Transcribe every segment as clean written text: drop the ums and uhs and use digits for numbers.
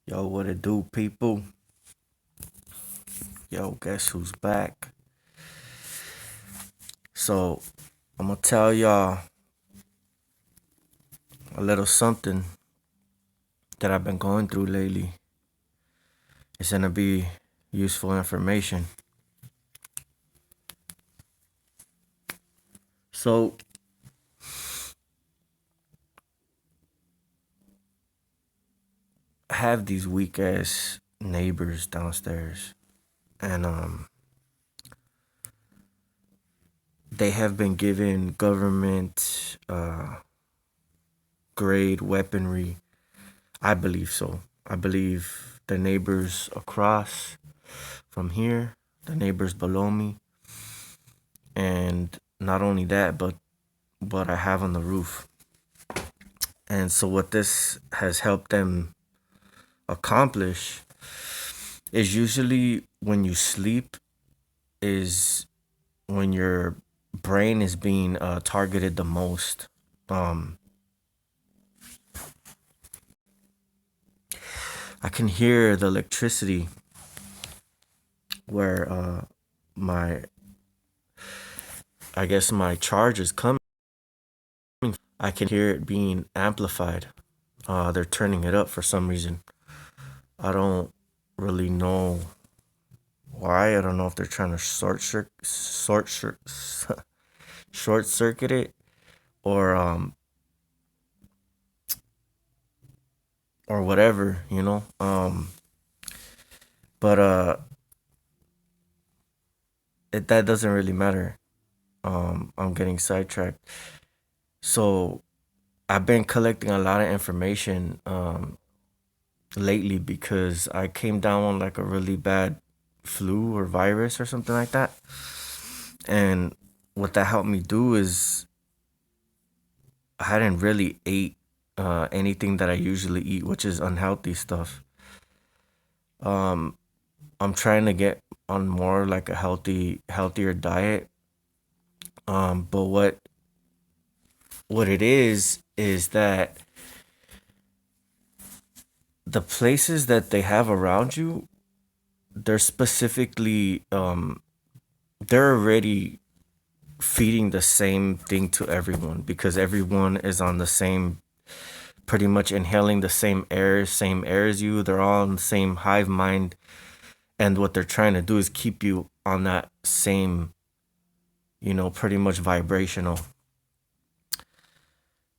Yo, what it do, people? Yo, guess who's back? So, I'm gonna tell y'all a little something that I've been going through lately. It's gonna be useful information. So, I have these weak ass neighbors downstairs, and they have been given government grade weaponry. I believe so. I believe the neighbors across from here, the neighbors below me, and not only that, but what I have on the roof. And so, what this has helped them accomplish is usually when you sleep, is when your brain is being targeted the most. Um, I can hear the electricity where my, I guess my charge is coming. I can hear it being amplified. They're turning it up for some reason. I don't really know why. I don't know if they're trying to short circuit it, or or whatever, but that doesn't really matter. I'm getting sidetracked. So I've been collecting a lot of information lately because I came down on like a really bad flu or virus or something like that. And what that helped me do is I hadn't really ate anything that I usually eat, which is unhealthy stuff. Um, I'm trying to get on more like a healthier diet. But what it is that the places that they have around you, they're specifically they're already feeding the same thing to everyone because everyone is on the same, pretty much inhaling the same air as you. They're all in the same hive mind, and what they're trying to do is keep you on that same, pretty much vibrational.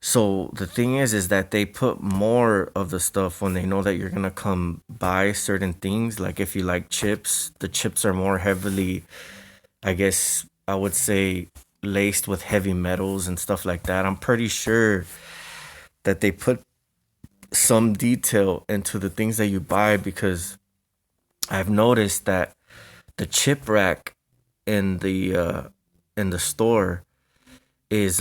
So the thing is that they put more of the stuff when they know that you're gonna come buy certain things. Like if you like chips, the chips are more heavily, I guess I would say, laced with heavy metals and stuff like that. I'm pretty sure that they put some detail into the things that you buy because I've noticed that the chip rack in the store is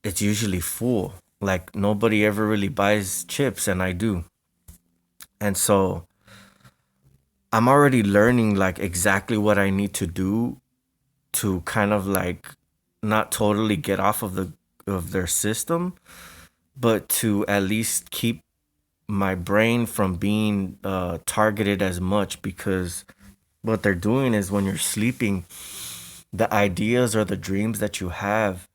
it's usually full. Like nobody ever really buys chips, and I do. And so I'm already learning like exactly what I need to do to kind of like not totally get off of their system, but to at least keep my brain from being targeted as much, because what they're doing is when you're sleeping, the ideas or the dreams that you have,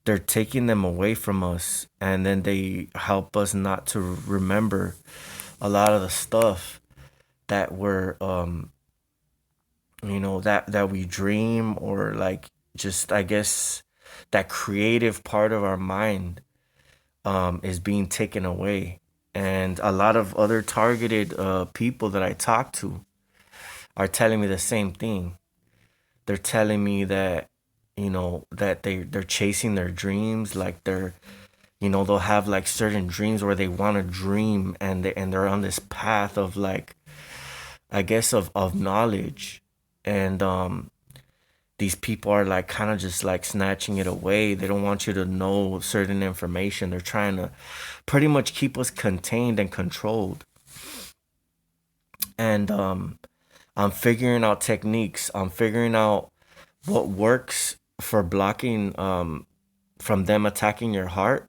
they're taking them away from us, and then they help us not to remember a lot of the stuff that we're that we dream, or like, just, I guess, that creative part of our mind is being taken away. And a lot of other targeted people that I talk to are telling me the same thing. They're telling me that that they're chasing their dreams, like they'll have like certain dreams where they want to dream, and they're on this path of like, I guess, of knowledge. And these people are like kind of just like snatching it away. They don't want you to know certain information. They're trying to pretty much keep us contained and controlled. And I'm figuring out techniques. I'm figuring out what works for blocking from them attacking your heart,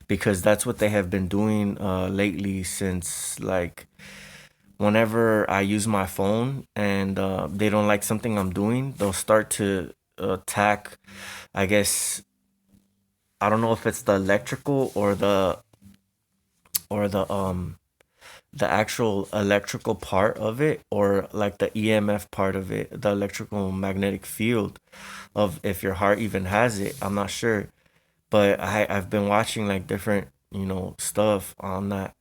because that's what they have been doing lately since like whenever I use my phone and they don't like something I'm doing, they'll start to attack. I guess I don't know if it's the electrical or the actual electrical part of it or like the EMF part of it, the electrical magnetic field of if your heart even has it. I'm not sure, but I've been watching like different stuff on that,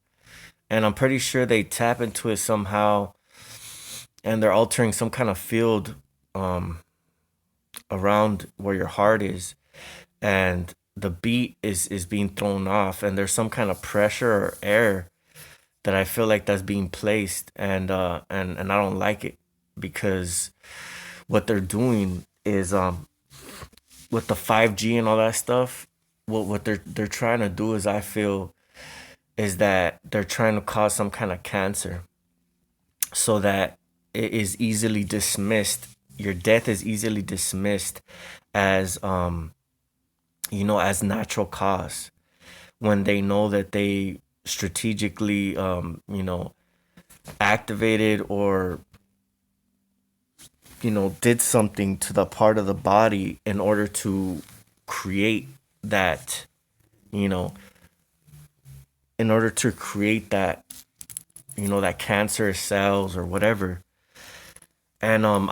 and I'm pretty sure they tap into it somehow, and they're altering some kind of field um around where your heart is, and the beat is being thrown off, and there's some kind of pressure or air that I feel like that's being placed, and I don't like it because what they're doing is with the 5G and all that stuff, what they're trying to do is I feel is that they're trying to cause some kind of cancer so that it is easily dismissed. Your death is easily dismissed as as natural cause when they know that they strategically activated or did something to the part of the body in order to create that, you know, in order to create that, that cancerous cells or whatever. And I'm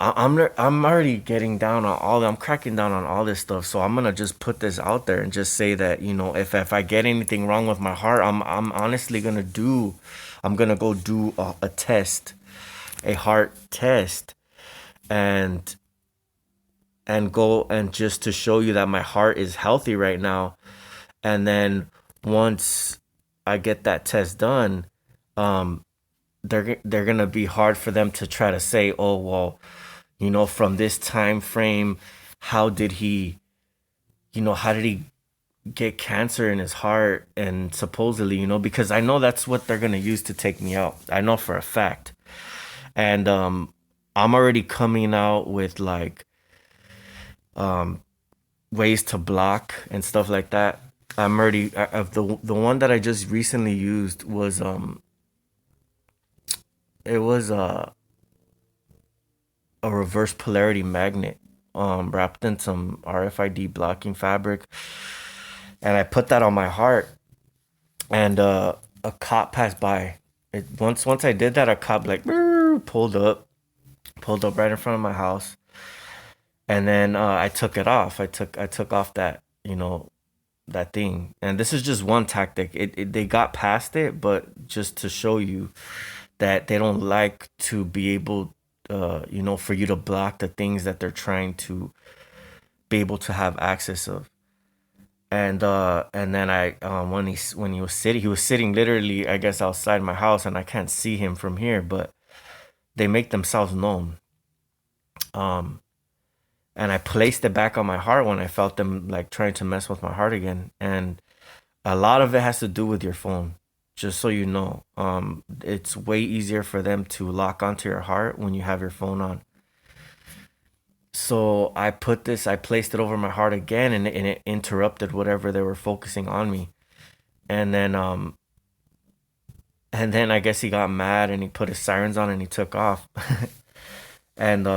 already getting down on all. I'm cracking down on all this stuff. So I'm gonna just put this out there and just say that if I get anything wrong with my heart, I'm honestly gonna do. I'm gonna go do a test, a heart test, and go and just to show you that my heart is healthy right now. And then once I get that test done, um, they're gonna be hard for them to try to say, oh well, from this time frame, how did he, how did he get cancer in his heart and supposedly, because I know that's what they're gonna use to take me out. I know for a fact, and I'm already coming out with like um ways to block and stuff like that. I'm already of the one that I just recently used was it was a reverse polarity magnet wrapped in some RFID blocking fabric, and I put that on my heart, and a cop passed by. Once I did that, a cop like pulled up right in front of my house, and then I took it off. I took off that that thing, and this is just one tactic. They got past it, but just to show you that they don't like to be able, for you to block the things that they're trying to be able to have access of. And then I when he was sitting literally, I guess, outside my house, and I can't see him from here, but they make themselves known. Um, and I placed it back on my heart when I felt them like trying to mess with my heart again. And a lot of it has to do with your phone. Just so you know, it's way easier for them to lock onto your heart when you have your phone on. So I placed it over my heart again, and it interrupted whatever they were focusing on me. And then, I guess he got mad and he put his sirens on and he took off. and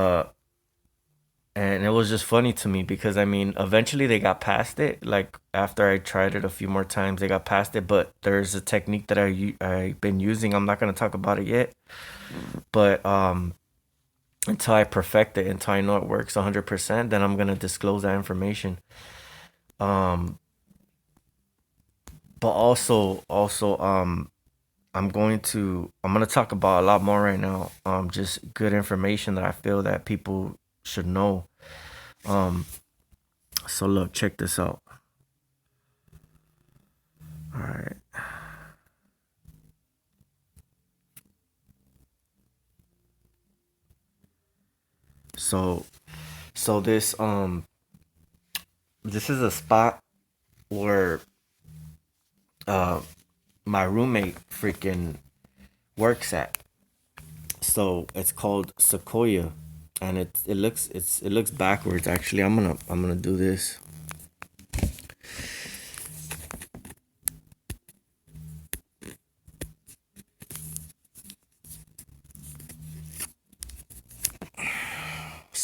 and it was just funny to me because I mean, eventually they got past it. Like after I tried it a few more times, they got past it. But there's a technique that I've been using. I'm not gonna talk about it yet, but until I perfect it, until I know it works 100%, then I'm gonna disclose that information. Um, but also I'm gonna talk about a lot more right now. Just good information that I feel that people should know. Um, so look, check this out. All right. So this this is a spot where uh my roommate freaking works at. So it's called Sequoia, and it looks backwards. Actually, I'm gonna do this.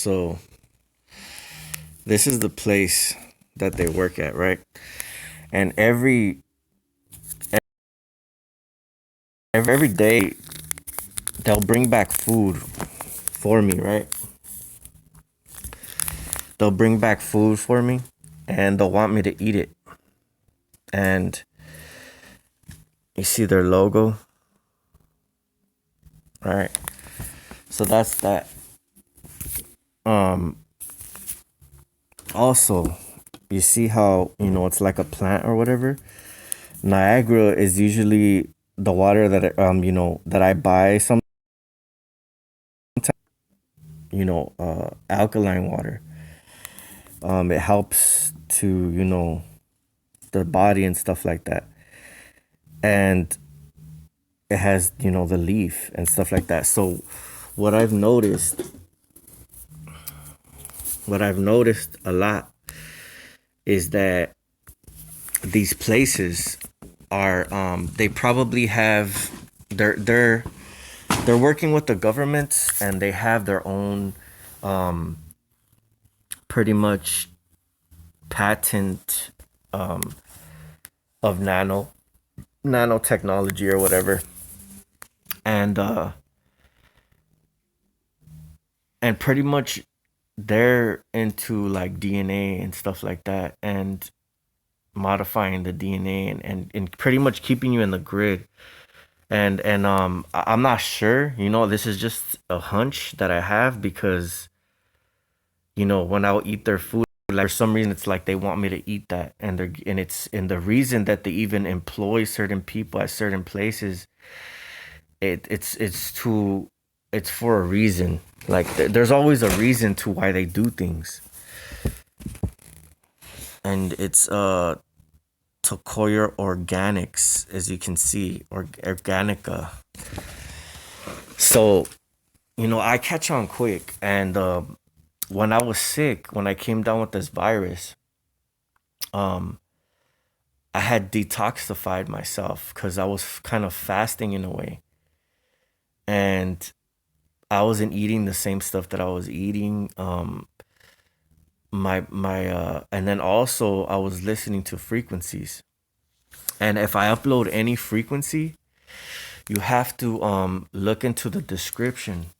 So this is the place that they work at, right? And every day they'll bring back food for me, right? They'll bring back food for me and they'll want me to eat it. And you see their logo, right? So that's that. Um Also, you see how, it's like a plant or whatever? Niagara is usually the water that that I buy sometimes, alkaline water. It helps to, the body and stuff like that. And it has, the leaf and stuff like that. So what I've noticed, what I've noticed a lot is that these places are they probably have they're working with the government and they have their own um pretty much patent um of nanotechnology or whatever. And pretty much they're into like DNA and stuff like that, and modifying the DNA, and pretty much keeping you in the grid. I'm not sure, this is just a hunch that I have because, when I'll eat their food, like for some reason it's like they want me to eat that, and the reason that they even employ certain people at certain places, it's for a reason. Like there's always a reason to why they do things. And it's Tokoyer Organics, as you can see, or Organica. So, I catch on quick. And when I was sick, when I came down with this virus, um, I had detoxified myself because I was kind of fasting in a way. And I wasn't eating the same stuff that I was eating. And then also I was listening to frequencies. And if I upload any frequency, you have to look into the description,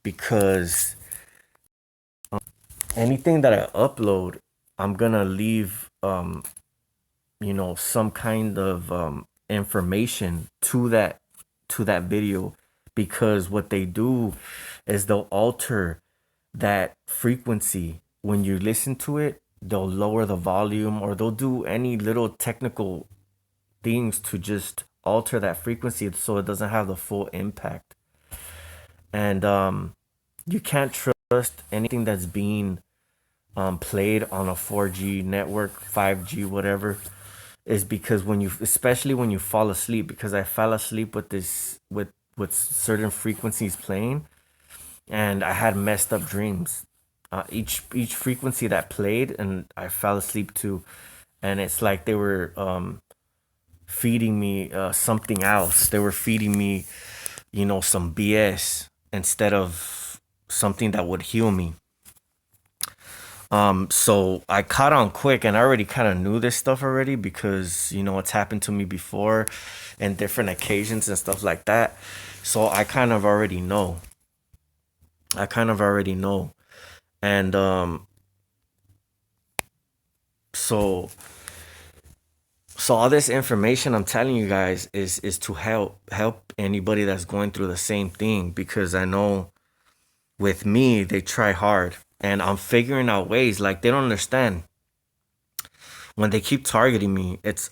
because anything that I upload, I'm gonna leave some kind of information to that video, because what they do is they'll alter that frequency. When you listen to it, they'll lower the volume, or they'll do any little technical things to just alter that frequency so it doesn't have the full impact. And you can't trust anything that's being played on a 4G network, 5G, whatever, is because especially when you fall asleep, because I fell asleep with with certain frequencies playing, and I had messed up dreams. Each frequency that played, and I fell asleep to, and it's like they were feeding me something else. They were feeding me, some BS instead of something that would heal me. So I caught on quick, and I already kind of knew this stuff already because, it's happened to me before in different occasions and stuff like that. So I kind of already know. I kind of already know. And so so all this information I'm telling you guys is to help anybody that's going through the same thing, because I know with me they try hard, and I'm figuring out ways. Like, they don't understand. When they keep targeting me, it's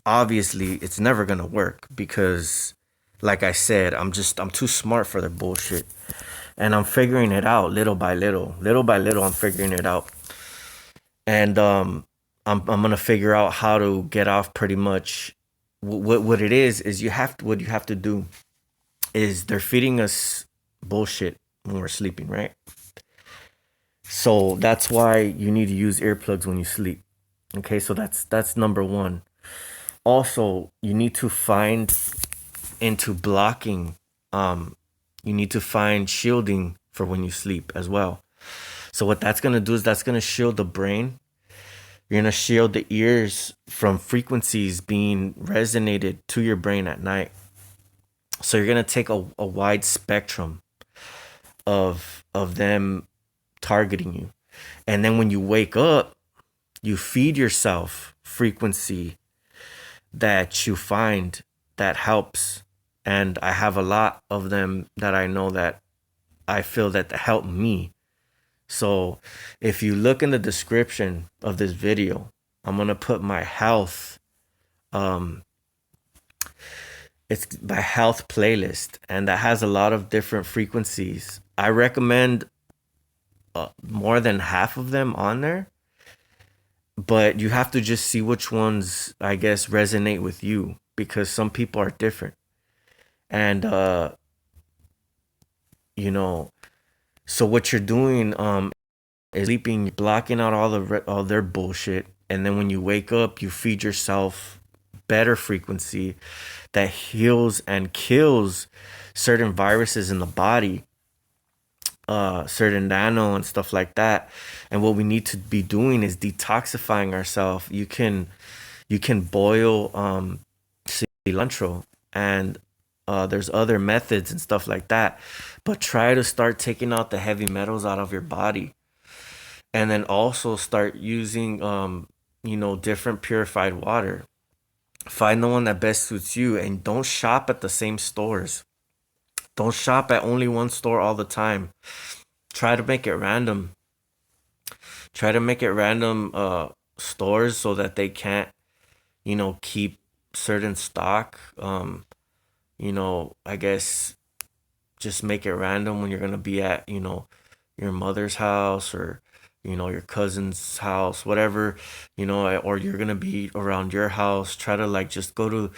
never gonna work, because like I said, I'm too smart for their bullshit. And I'm figuring it out little by little. Little by little I'm figuring it out. And I'm gonna figure out how to get off pretty much. What it is what you have to do is they're feeding us bullshit when we're sleeping, right? So that's why you need to use earplugs when you sleep. Okay, so that's number one. Also, you need to find into blocking. You need to find shielding for when you sleep as well. So what that's gonna do is that's gonna shield the brain. You're gonna shield the ears from frequencies being resonated to your brain at night. So you're gonna take a wide spectrum of them targeting you. And then when you wake up, you feed yourself frequency that you find that helps. And I have a lot of them that I know that I feel that help me. So if you look in the description of this video, I'm gonna put my health, um, it's my health playlist, and that has a lot of different frequencies. I recommend more than half of them on there, but you have to just see which ones, I guess, resonate with you, because some people are different. And you know, so what you're doing is sleeping, blocking out all their bullshit, and then when you wake up, you feed yourself better frequency that heals and kills certain viruses in the body, certain nano and stuff like that. And what we need to be doing is detoxifying ourselves. You can boil cilantro, and there's other methods and stuff like that, but try to start taking out the heavy metals out of your body, and then also start using different purified water. Find the one that best suits you, and don't shop at the same stores. Don't shop at only one store all the time. Try to make it random. Try to make it random stores so that they can't, keep certain stock. I guess just make it random when you're gonna be at, your mother's house, or, your cousin's house, whatever, or you're gonna be around your house. Try to like just go to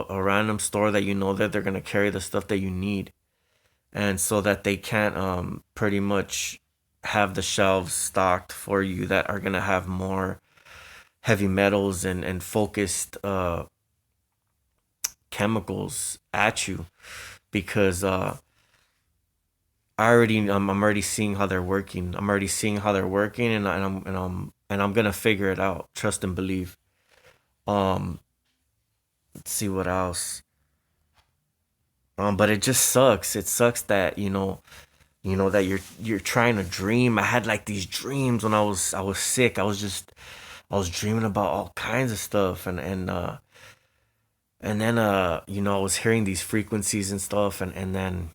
a random store that you know that they're gonna carry the stuff that you need, and so that they can't pretty much have the shelves stocked for you that are gonna have more heavy metals and focused chemicals at you, because I'm already seeing how they're working. I'm already seeing how they're working, and I'm gonna figure it out. Trust and believe. Um, let's see what else. But it just sucks. It sucks that that you're trying to dream. I had like these dreams when I was sick. I was dreaming about all kinds of stuff, and then I was hearing these frequencies and stuff, and then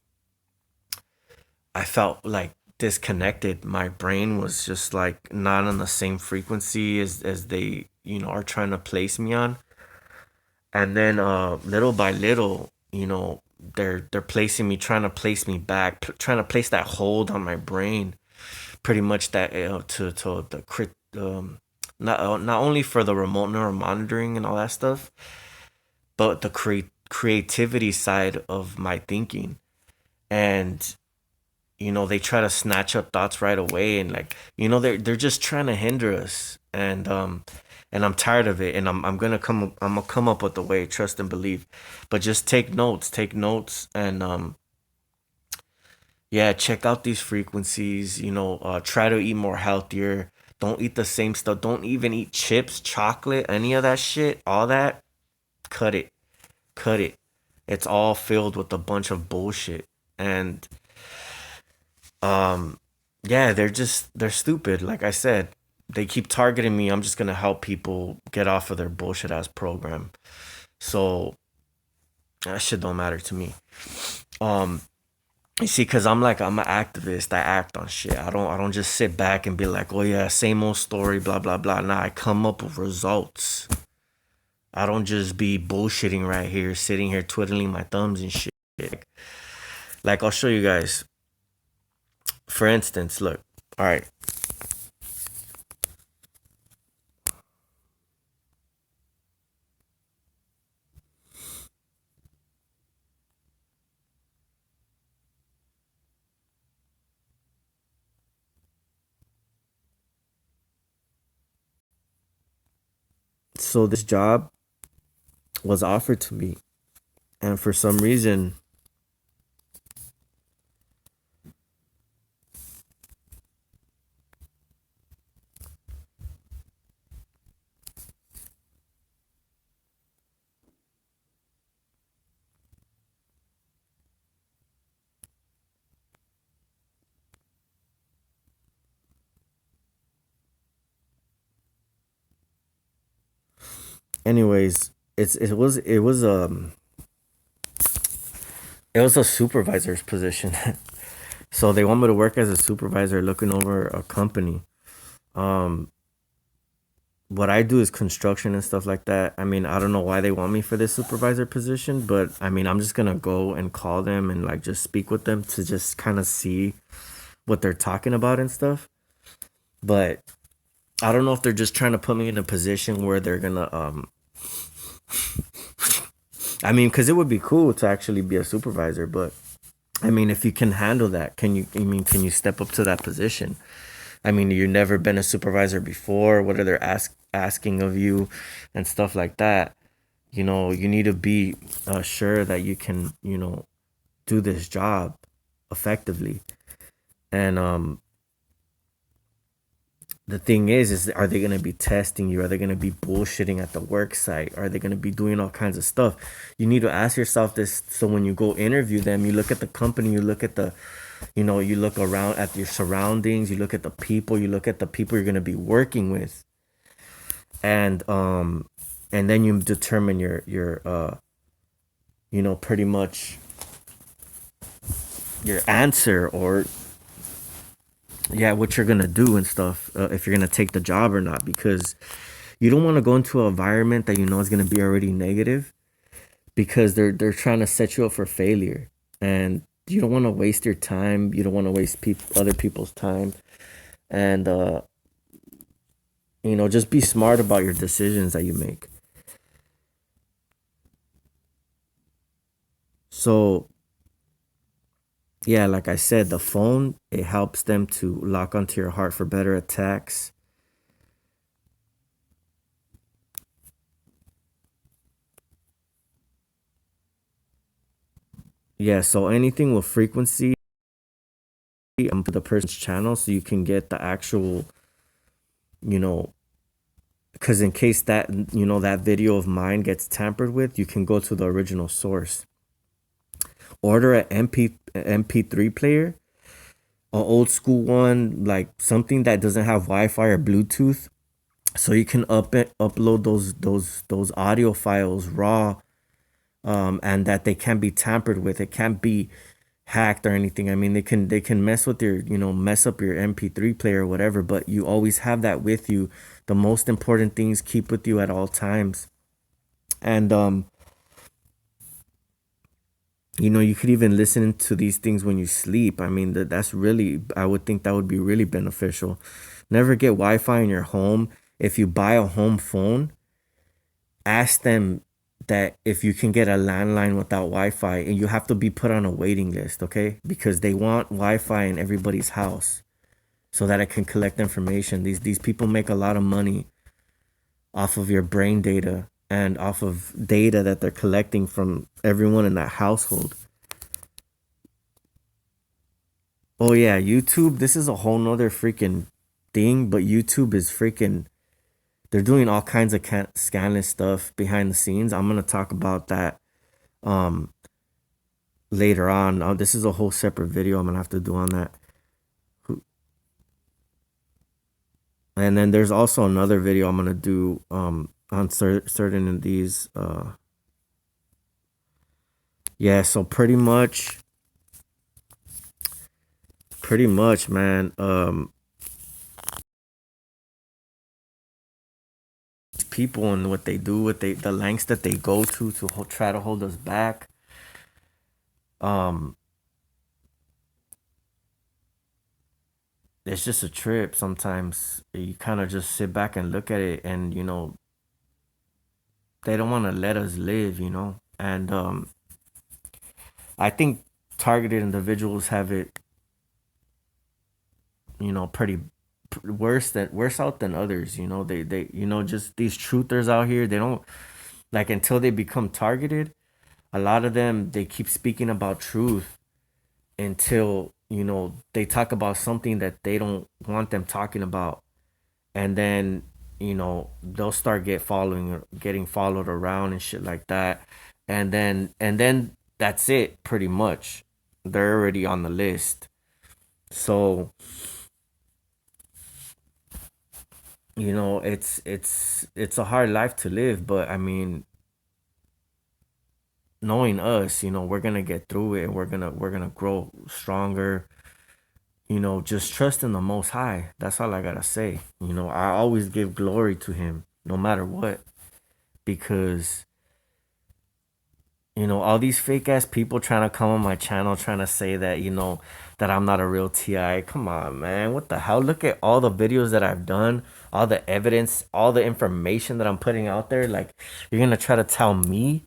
I felt like disconnected. My brain was just like not on the same frequency as they are trying to place me on. And then little by little, they're placing me, trying to place me back, trying to place that hold on my brain, pretty much that to the crit not only for the remote neural monitoring and all that stuff, but the creativity side of my thinking. And they try to snatch up thoughts right away, and like they're just trying to hinder us. And I'm tired of it, and I'm gonna come up with a way. Trust and believe. But just take notes, and yeah, check out these frequencies. Try to eat more healthier. Don't eat the same stuff. Don't even eat chips, chocolate, any of that shit. All that, cut it, cut it. It's all filled with a bunch of bullshit. And um yeah, they're stupid. Like I said, they keep targeting me. I'm just gonna help people get off of their bullshit ass program. So that shit don't matter to me. um you see, because I'm an activist. I act on shit. I don't just sit back and be like, oh yeah, same old story, blah blah blah. Nah, I come up with results. I don't just be bullshitting right here, sitting here twiddling my thumbs and shit. Like, I'll show you guys. For instance, look. All right. So this job was offered to me, and for some reason, Anyways, it was a supervisor's position. So they want me to work as a supervisor looking over a company. Um, what I do is construction and stuff like that. I mean, I don't know why they want me for this supervisor position, but I mean, I'm just gonna go and call them and like just speak with them to just kind of see what they're talking about and stuff. But I don't know if they're just trying to put me in a position where they're gonna I mean, because it would be cool to actually be a supervisor, but I mean, if you can handle that, can you step up to that position? I mean, you've never been a supervisor before. What are they asking of you, and stuff like that? You need to be sure that you can, do this job effectively. And the thing is are they going to be testing you? Are they going to be bullshitting at the work site? Are they going to be doing all kinds of stuff? You need to ask yourself this, so when you go interview them, you look at the company, you look at you look around at your surroundings, you look at the people, you look at the people you're going to be working with, and then you determine your pretty much your answer, or yeah, what you're gonna do and stuff, if you're gonna take the job or not, because you don't want to go into an environment that you know is gonna be already negative, because they're trying to set you up for failure, and you don't want to waste your time. You don't want to waste other people's time, and just be smart about your decisions that you make. So yeah, like I said, the phone, it helps them to lock onto your heart for better attacks. Yeah, so anything with frequency, for the person's channel, so you can get the actual, you know, because in case that that video of mine gets tampered with, you can go to the original source. Order an MP3 player, an old school one, like something that doesn't have Wi-Fi or Bluetooth, so you can upload those audio files raw, and that they can't be tampered with. It can't be hacked or anything. I mean, they can mess with your, mess up your MP3 player or whatever, but you always have that with you. The most important things keep with you at all times. And you could even listen to these things when you sleep. I mean, that's really, I would think that would be really beneficial. Never get Wi-Fi in your home. If you buy a home phone, ask them that if you can get a landline without Wi-Fi, and you have to be put on a waiting list, okay? Because they want Wi-Fi in everybody's house so that it can collect information. These people make a lot of money off of your brain data and off of data that they're collecting from everyone in that household. Oh yeah, YouTube, this is a whole nother freaking thing, but YouTube is freaking, they're doing all kinds of scandalous stuff behind the scenes. I'm gonna talk about that um later on. This is a whole separate video I'm gonna have to do on that. And then there's also another video I'm gonna do on certain of these. Yeah, so pretty much, man. People and what they do, the lengths that they go to try to hold us back. Um, it's just a trip. Sometimes you kind of just sit back and look at it, and they don't want to let us live, and I think targeted individuals have it, pretty worse out than others. They just these truthers out here. They don't, like, until they become targeted. A lot of them, they keep speaking about truth until they talk about something that they don't want them talking about, and then they'll start getting followed around and shit like that, and then that's it, pretty much. They're already on the list. So You know, it's a hard life to live, but I mean, knowing us, you know, we're gonna get through it, and we're gonna grow stronger. You know, just trust in the Most High. That's all I gotta say. You know, I always give glory to Him, no matter what, because you know all these fake ass people trying to come on my channel trying to say that that I'm not a real Ti. Come on, man. What the hell? Look at all the videos that I've done, all the evidence, all the information that I'm putting out there. Like, you're gonna try to tell me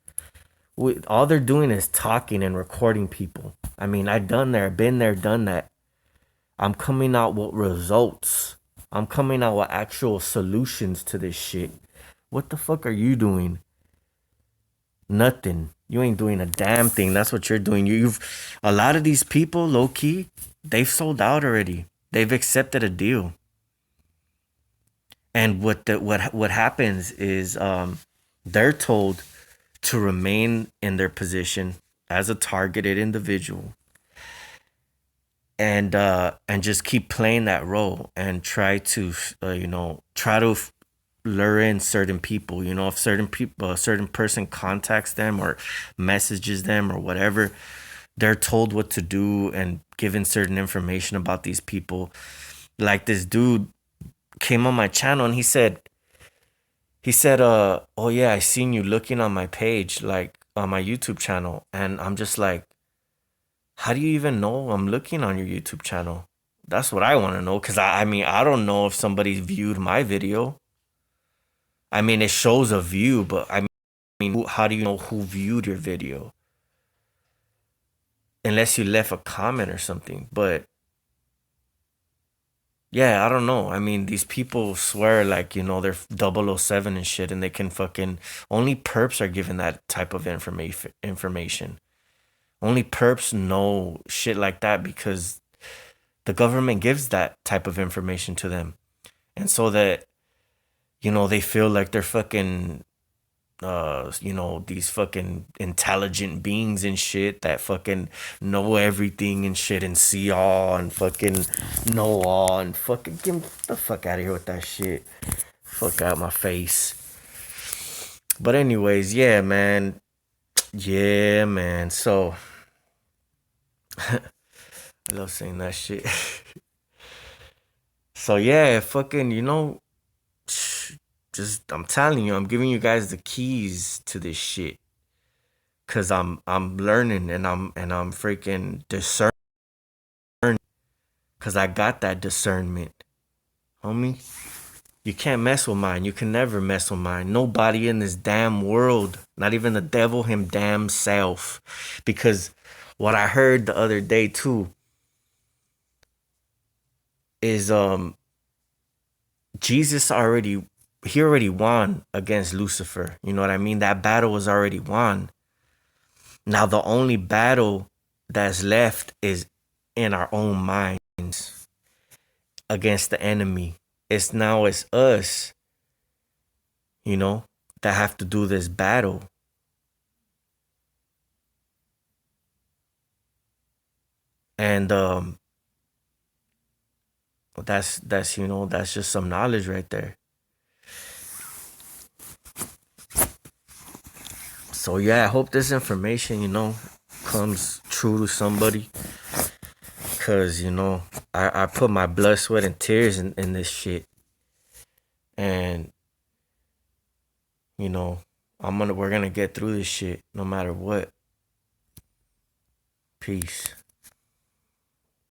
all they're doing is talking and recording people. I mean, I've done there, been there, done that. I'm coming out with results. I'm coming out with actual solutions to this shit. What the fuck are you doing? Nothing. You ain't doing a damn thing. That's what you're doing. You've a lot of these people, low key, they've sold out already. They've accepted a deal. And what happens is they're told to remain in their position as a targeted individual, and just keep playing that role and try to try to lure in certain people. You know, if certain people, a certain person contacts them or messages them or whatever, they're told what to do and given certain information about these people. Like, this dude came on my channel and he said, oh yeah, I seen you looking on my page, like on my YouTube channel. And I'm just like, how do you even know I'm looking on your YouTube channel? That's what I want to know. Cause I mean, I don't know if somebody viewed my video. I mean, it shows a view, but I mean, how do you know who viewed your video? Unless you left a comment or something. But yeah, I don't know. I mean, these people swear like, they're 007 and shit, and they can fucking, only perps are given that type of information. Only perps know shit like that because the government gives that type of information to them. And so that, they feel like they're fucking these fucking intelligent beings and shit that fucking know everything and shit and see all and fucking know all and fucking get the fuck out of here with that shit. Fuck out my face. But anyways, yeah, man. Yeah, man. So I love saying that shit. So yeah, fucking, just I'm telling you, I'm giving you guys the keys to this shit. Cause I'm learning and I'm freaking discerning. Cause I got that discernment, homie. You can't mess with mine. You can never mess with mine. Nobody in this damn world, not even the devil him damn self. Because what I heard the other day too is Jesus he already won against Lucifer. You know what I mean? That battle was already won. Now the only battle that's left is in our own minds against the enemy. It's us, you know, that have to do this battle. And that's just some knowledge right there. So yeah, I hope this information, comes true to somebody. Cause I put my blood, sweat, and tears in this shit. And we're gonna get through this shit no matter what. Peace.